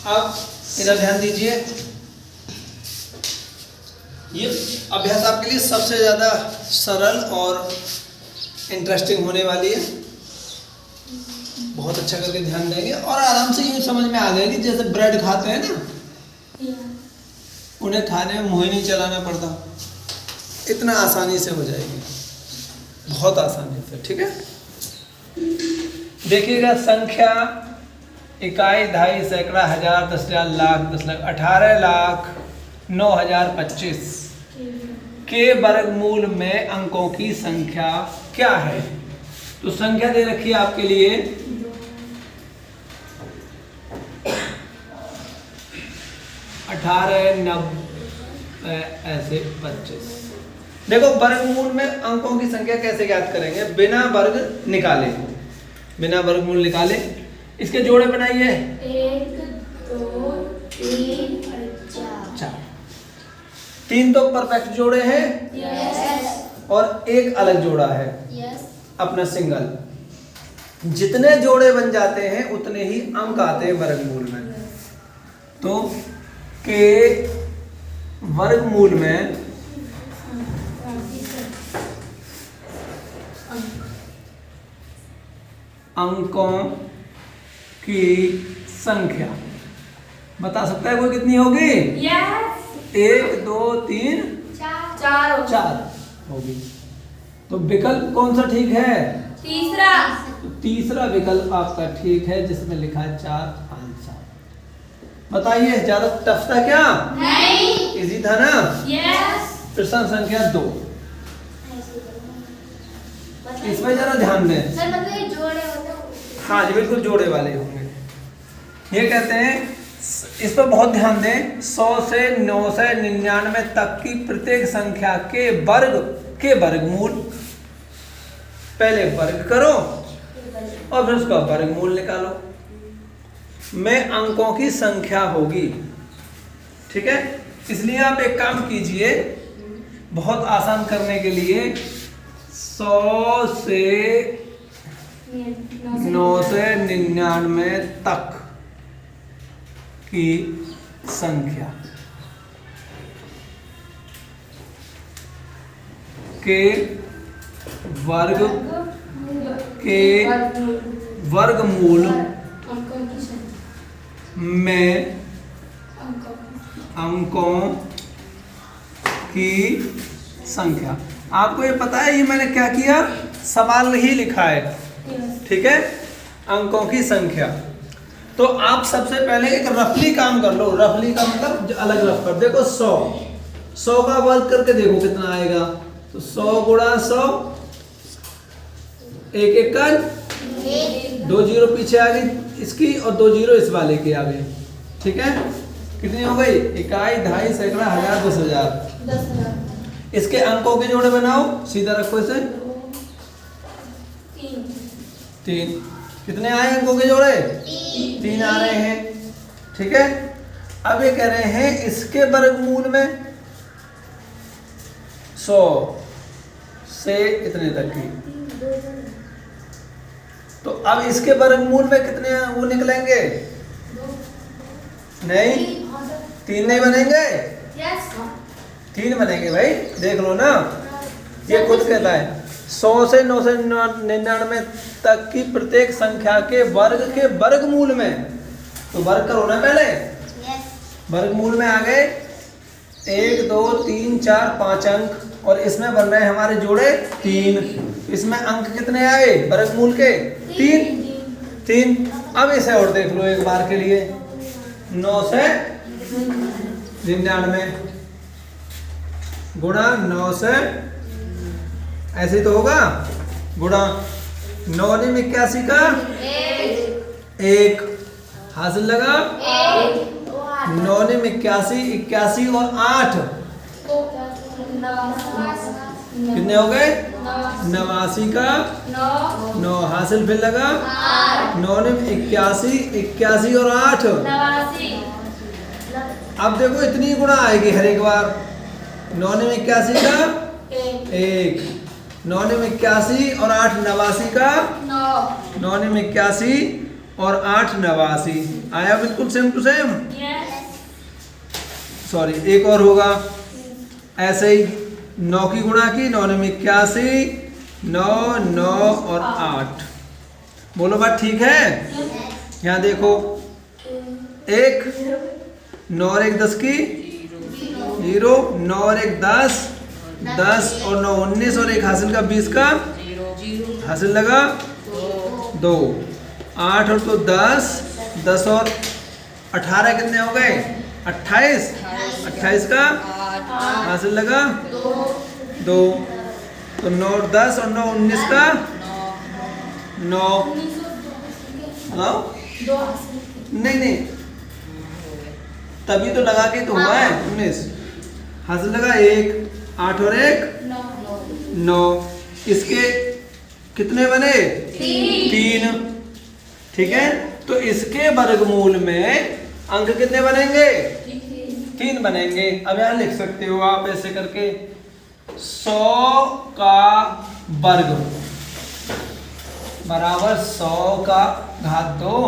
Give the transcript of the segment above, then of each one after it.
अब इधर ध्यान दीजिए, ये अभ्यास आपके लिए सबसे ज़्यादा सरल और इंटरेस्टिंग होने वाली है। बहुत अच्छा करके ध्यान देंगे और आराम से यूँ समझ में आ जाएगी। जैसे ब्रेड खाते हैं ना, उन्हें खाने में मुँह ही नहीं चलाना पड़ता, इतना आसानी से हो जाएगी, बहुत आसानी से। ठीक है, देखिएगा संख्या इकाई, दहाई, सैकड़ा, हजार, 10,000, लाख, 10 लाख, 18,09,025 के वर्गमूल में अंकों की संख्या क्या है? तो संख्या दे रखी है आपके लिए 18,90 ऐसे 25। देखो वर्गमूल में अंकों की संख्या कैसे ज्ञात करेंगे? बिना वर्ग निकाले, बिना वर्गमूल निकाले इसके जोड़े बनाइए। 1 2 3 4। 3 तो परफेक्ट जोड़े हैं। यस। और एक अलग जोड़ा है। यस। अपना सिंगल। जितने जोड़े बन जाते हैं उतने ही अंक आते हैं वर्गमूल में। तो के वर्गमूल में अंकों की संख्या बता सकता है कोई कितनी होगी? यस। 1 2 3 4 होगी। तो विकल्प कौन सा ठीक है? तीसरा। तो तीसरा विकल्प आपका ठीक है, जिसमें लिखा है 4 5 7। बताइए, ज्यादा टफ था क्या? नहीं। इजी था ना? यस। प्रश्न संख्या 2, इसमें जरा ध्यान दें। सर मतलब ये जोड़े होते हैं? हाँ जी, बिल्कुल जोड़े वाले होंगे। ये कहते हैं, इस पर बहुत ध्यान दें, 100 से 999 तक की प्रत्येक संख्या के वर्गमूल, पहले वर्ग करो और फिर उसका वर्गमूल निकालो, में अंकों की संख्या होगी। ठीक है, इसलिए आप एक काम कीजिए, बहुत आसान करने के लिए 100 से 999 तक की संख्या के वर्गमूल में अंकों की संख्या। आपको ये पता है, ये मैंने क्या किया? सवाल ही लिखा है। ठीक है, अंकों की संख्या। तो आप सबसे पहले एक रफली काम कर लो। रफली का मतलब अलग रफ कर। देखो 100 का वर्ग करके देखो कितना आएगा। तो 100 गुणा 100, एक एक कर, 2 जीरो पीछे आ गई इसकी और 2 जीरो इस वाले के आ गए। ठीक है, कितनी हो गई? इकाई, दहाई, सैकड़ा, हजार, 10,000। इसके अंकों के जोड़े बनाओ, सीधा रखो इसे। 3। कितने आए अंकों के जोड़े? 3 आ रहे हैं। ठीक है, अब ये कह रहे हैं इसके वर्गमूल में 100 से इतने तक की। तो अब इसके वर्गमूल में कितने वो निकलेंगे? नहीं, 3 नहीं बनेंगे, 3 बनेंगे भाई, देख लो ना, ये खुद कहता है 100 से 999 तक की प्रत्येक संख्या के वर्गमूल में। तो वर्ग करो ना पहले। वर्गमूल में आ गए 1 2 3 4 5 अंक, और इसमें बन रहे हैं हमारे जोड़े 3। इसमें अंक कितने आए वर्गमूल के? 3। अब इसे और देख लो एक बार के लिए। 9 से 99 गुणा 9 से, ऐसे तो होगा, गुणा 9 ने 81 का 1 हासिल लगा। 9 ने 81 और 8 कितने हो गए? 89 का 9 हासिल फिर लगा। 9 ने 81 और 8। अब देखो इतनी गुणा आएगी हर एक बार। 9 ने 81 का 1, 9 में 81 और 8 89 का 9 में 81 और 8 89 आया बिल्कुल सेम टू सेम। सॉरी एक और होगा ऐसे ही 9 की गुणा की 9 में 81 9 9 और 8। बोलो बात ठीक है। यहाँ देखो एक 9 और 1 10 की 0 9 और 1 10 10 और 9 19 और 1 हासिल का 20 का हासिल लगा 2 8 और तो 10 10 और 18 कितने हो गए 28 28 का हासिल लगा 2 तो 9 और 10 और 9 19 का 9 नहीं नहीं तभी तो लगा के तो हुआ है 19 हासिल लगा 1 8 और 1 9 इसके कितने बने 3 ठीक है। तो इसके वर्गमूल में अंक कितने बनेंगे 3 बनेंगे। अब यहाँ लिख सकते हो आप ऐसे करके 100 का वर्ग बराबर 100 का घात 2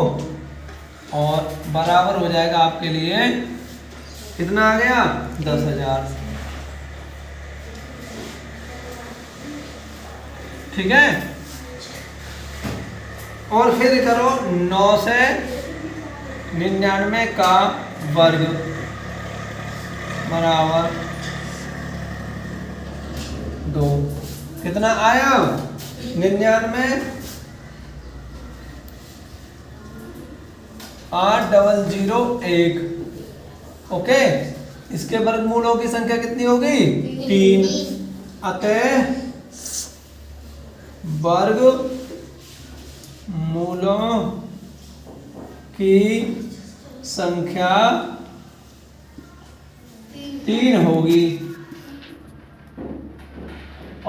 और बराबर हो जाएगा आपके लिए कितना आ गया 10,000। ठीक है। और फिर करो 9 से 99 का वर्ग बराबर 2 कितना आया 99 8001। ओके इसके वर्गमूलों की संख्या कितनी होगी 3 अतः वर्ग मूलों की संख्या 3 होगी।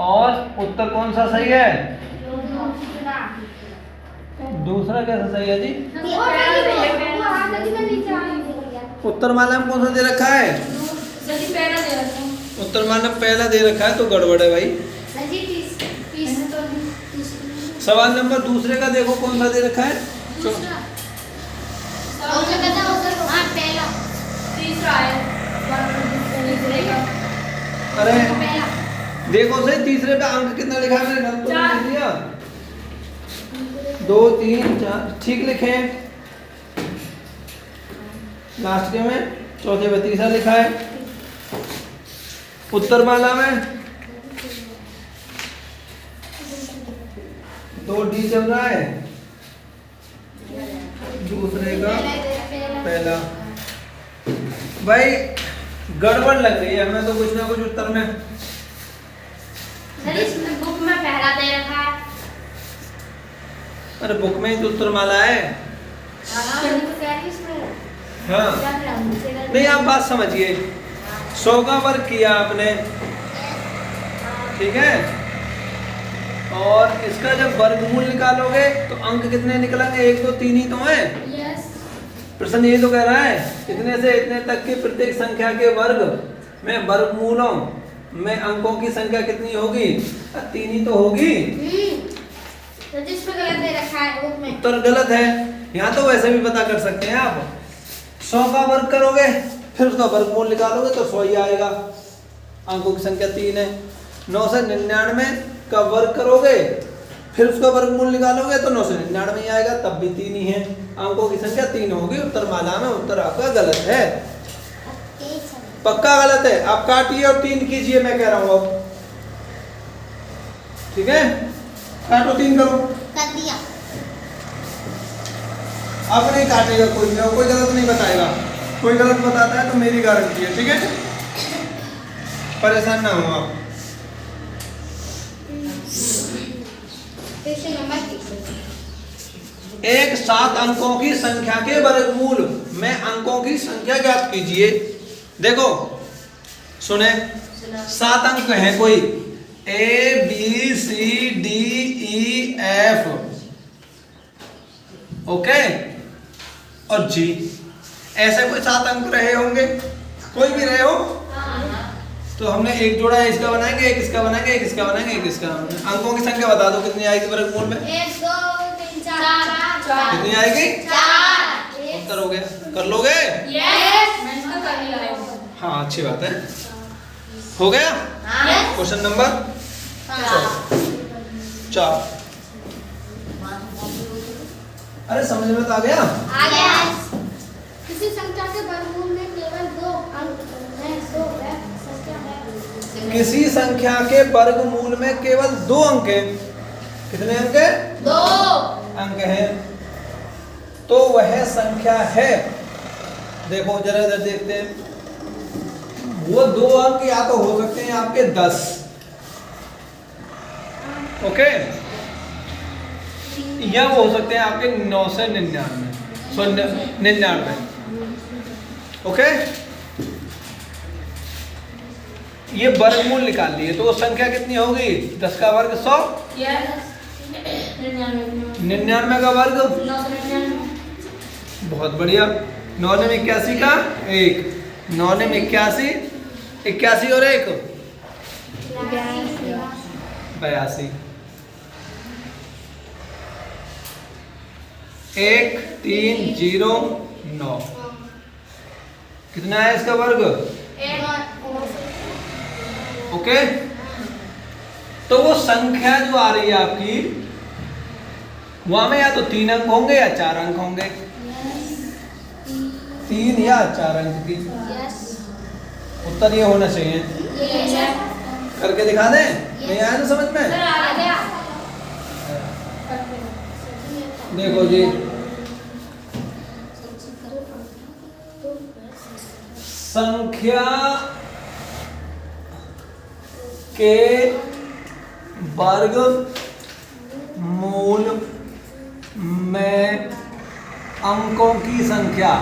और उत्तर कौन सा सही है दूसरा कैसा सही है जी उत्तर माला में कौन सा दे रखा है उत्तर माला में पहला दे रखा है तो गड़बड़ है भाई। सवाल नंबर दूसरे का देखो कौन सा दे रखा है अरे देखो सही तीसरे पे अंक कितना लिखा है मैंने गलत तो नहीं दिया 2 3 4 ठीक लिखे लास्ट के में चौथे पे तीसरा लिखा है। उत्तर माला में 2D चल रहा है दूसरे का पहला। भाई गड़बड़ लग रही है हमें तो कुछ ना कुछ उत्तर में बुक में पहला दे रखा है अरे बुक में ही तो उत्तर माला है। हाँ नहीं आप बात समझिए 100 का वर्ग किया आपने ठीक है और इसका जब वर्गमूल निकालोगे तो अंक कितने निकलेंगे 1 2 3 ही तो है। प्रश्न ये तो कह रहा है इतने से इतने तक की प्रत्येक संख्या के वर्ग में वर्गमूलों में अंकों की संख्या कितनी होगी 3 ही तो होगी। तो जिस पे गलत दे रखा है बुक में उत्तर गलत है। यहाँ तो वैसे भी पता कर सकते हैं आप 100 का वर्ग करोगे फिर उसका वर्गमूल निकालोगे तो 100 ही आएगा अंकों की संख्या 3 है। 9 से 99 का वर्ग करोगे फिर उसका वर्गमूल निकालोगे तो 9 से 99 ही आएगा तब भी 3 ही है अंकों की संख्या 3 होगी। उत्तर माला में उत्तर आपका गलत है पक्का गलत है। आप काटिए और 3 कीजिए मैं कह रहा हूँ अब ठीक है काटो 3 करो कर दिया अब नहीं काटेगा कोई गलत नहीं बताएगा। कोई गलत बताता है तो मेरी गारंटी है ठीक है परेशान ना हो आप। एक 7 अंकों की संख्या के वर्गमूल में अंकों की संख्या ज्ञात कीजिए। देखो सुने 7 अंक हैं कोई A B C D E F okay और G ऐसे कोई 7 अंक रहे होंगे कोई भी रहे हो तो हमने एक जोड़ा है, इसका बनाएंगे, एक इसका बनाएंगे, एक इसका बनाएंगे, एक इसका। अंकों की संख्या बता दो कितनी आएगी वर्गमूल में? 1 2 3 4 कितनी आएगी? 4। उत्तर हो गया, कर लोगे? यस मैं इसको कर लिया है। हाँ अच्छी बात है, हो गया। Yes question number 4। अरे समझ में तो आ गया। आ गया। किसी संख्या के वर्गमूल में केवल 2 अंक हैं तो वह संख्या है। किसी संख्या के वर्गमूल में केवल 2 अंक हैं। कितने अंक हैं? 2 अंक हैं, तो वह संख्या है। देखो जरा इधर देखते हैं, वो 2 अंक या तो हो सकते हैं आपके 10, ओके, या वो हो सकते हैं आपके 9 से 99, ओके। ये वर्गमूल निकाल लिए तो वो संख्या कितनी होगी? 10 का वर्ग 100, 99 का वर्ग, बहुत बढ़िया, 9 में 81 का 1, 9 में 81, 81 और 1 82, 1 3 0 9, कितना है इसका वर्ग? ओके, तो वो संख्या जो आ रही है आपकी, वहां में या तो 3 अंक होंगे या 4 अंक होंगे, 3 या 4 अंक की। उत्तर ये होना चाहिए। करके दिखा दें, नहीं आया ना समझ में? देखो जी, संख्या के वर्ग मूल में अंकों की संख्या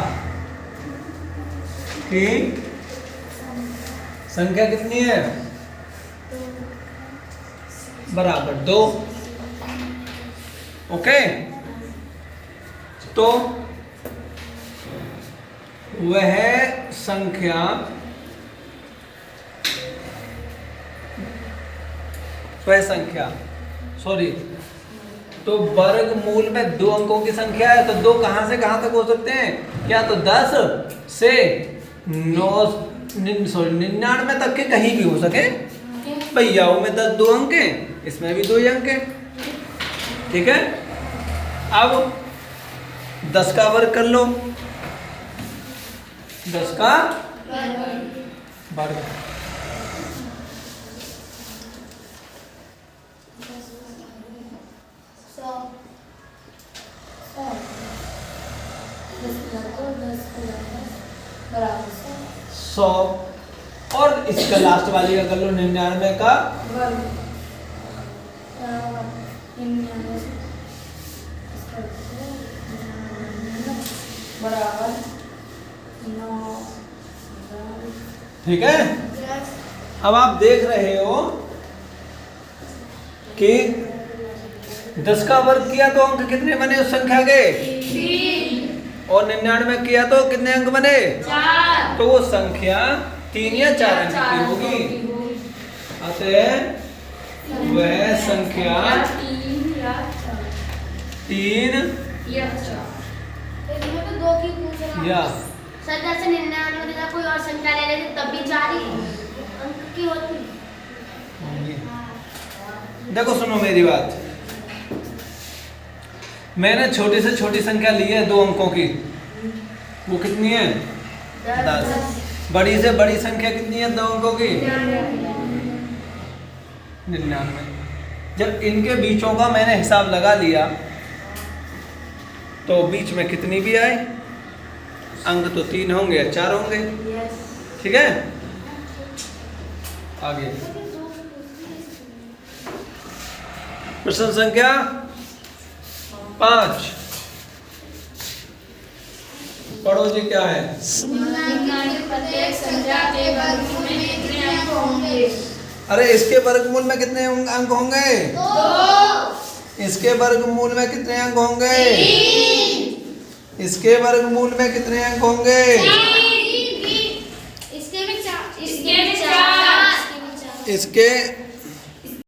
कितनी है? बराबर 2, ओके। तो वह संख्या सॉरी, तो वर्गमूल में 2 अंकों की संख्या है, तो 2 कहां से कहां तक हो सकते हैं? क्या तो 10 से 99 तक के कहीं भी हो सके। भैयाओं में 2 अंक हैं, इसमें भी 2 ही अंक हैं, ठीक है। अब 10 का वर्ग कर लो, 10 का वर्ग, बराबर 100, और इसका लास्ट वाली का कर लो 99 का बराबर 9। ठीक है। अब आप देख रहे हो कि 10 का वर्ग किया तो अंक कितने बने उस संख्या के? 3। और 99 किया तो कितने अंक बने? 4। तो वो संख्या 3 या 4 अंक की होगी। अतः वह संख्या 3 इसमें तो 2 की पूछ रहा हूं। या सर जैसे 99 का कोई और संख्या ले लेते तब भी 4 ही अंक की होती। देखो सुनो मेरी बात, मैंने छोटी से छोटी संख्या ली है 2 अंकों की, वो कितनी है? 10। बड़ी से बड़ी संख्या कितनी है 2 अंकों की? 99। जब इनके बीचों का मैंने हिसाब लगा लिया तो बीच में कितनी भी आए अंक तो 3 होंगे या 4 होंगे, ठीक है। आगे प्रश्न संख्या 5 पढ़ो जी, क्या है? प्रत्येक संख्या के वर्गमूल में कितने अंक होंगे? अरे इसके वर्गमूल में कितने अंक होंगे? 2। इसके वर्गमूल में कितने अंक होंगे? 3। इसके वर्गमूल में कितने अंक होंगे? 3। इसके में 4। इसके में 4। इसके